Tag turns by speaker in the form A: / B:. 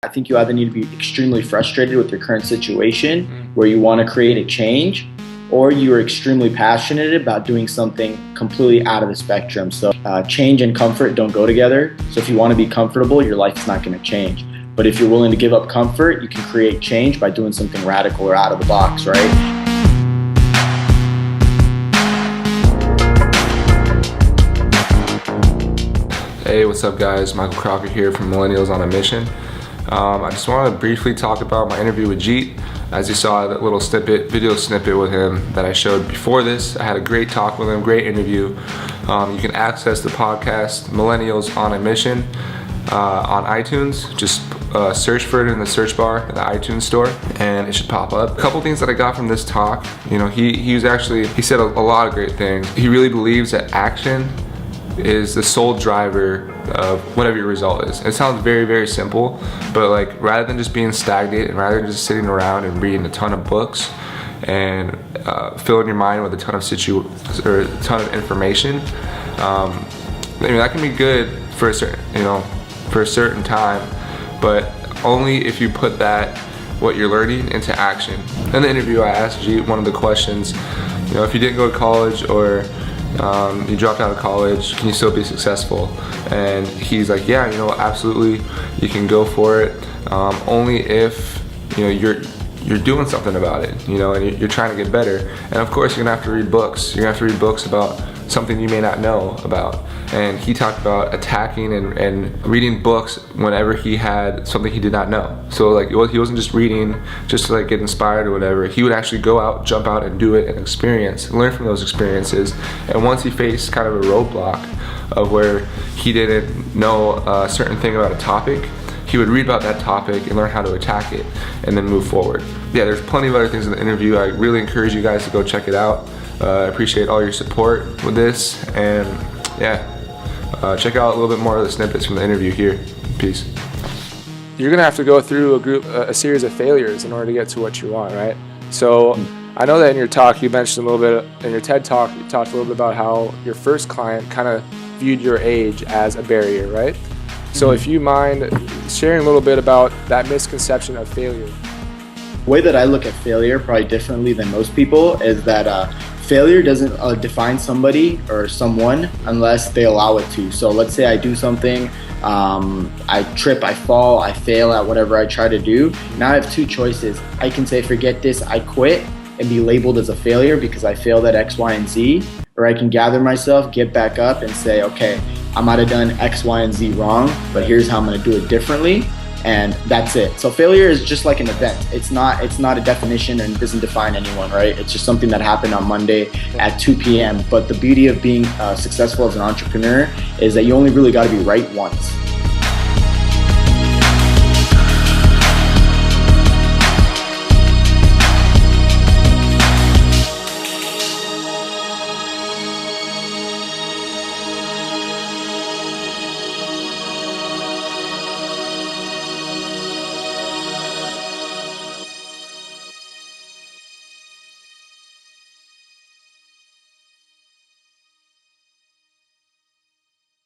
A: I think you either need to be extremely frustrated with your current situation where you want to create a change, or you are extremely passionate about doing something completely out of the spectrum. So change and comfort don't go together. So if you want to be comfortable, your life is not going to change. But if you're willing to give up comfort, you can create change by doing something radical or out of the box, right?
B: Hey, what's up guys? Michael Crocker here from Millennials on a Mission. I just want to briefly talk about my interview with Jeet. As you saw, that little video snippet with him that I showed before this, I had a great talk with him, great interview. You can access the podcast Millennials on a Mission on iTunes. Just search for it in the search bar in the iTunes store and it should pop up. A couple things that I got from this talk, you know, he said a lot of great things. He really believes that action is the sole driver of whatever your result is. It sounds very, very simple, but like rather than just being stagnant and rather than just sitting around and reading a ton of books and filling your mind with a ton of information, I mean, that can be good for a certain time, but only if you put what you're learning into action. In the interview, I asked Jeet one of the questions, you know, if you didn't go to college or you dropped out of college, can you still be successful? And he's like, yeah, you know, absolutely, you can go for it. Only if, you know, you're doing something about it, you know, and you're trying to get better. And of course, you're gonna have to read books. You're gonna have to read books about something you may not know about. And he talked about attacking and reading books whenever he had something he did not know. So like he wasn't just reading just to like get inspired or whatever. He would actually go out, jump out and do it and experience, learn from those experiences. And once he faced kind of a roadblock of where he didn't know a certain thing about a topic, he would read about that topic and learn how to attack it and then move forward. Yeah, there's plenty of other things in the interview. I really encourage you guys to go check it out. I appreciate all your support with this, and yeah, check out a little bit more of the snippets from the interview here. Peace.
C: You're gonna have to go through a series of failures in order to get to what you want, right? So I know that in your talk you mentioned a little bit, in your TED talk, you talked a little bit about how your first client kind of viewed your age as a barrier, right? So if you mind sharing a little bit about that misconception of failure.
A: The way that I look at failure probably differently than most people is that failure doesn't define somebody or someone unless they allow it to. So let's say I do something, I trip, I fall, I fail at whatever I try to do. Now I have two choices. I can say, forget this, I quit, and be labeled as a failure because I failed at X, Y, and Z. Or I can gather myself, get back up and say, okay, I might have done X, Y, and Z wrong, but here's how I'm gonna do it differently. And that's it. So failure is just like an event. It's not a definition and doesn't define anyone, right? It's just something that happened on Monday at 2 p.m. But the beauty of being successful as an entrepreneur is that you only really got to be right once.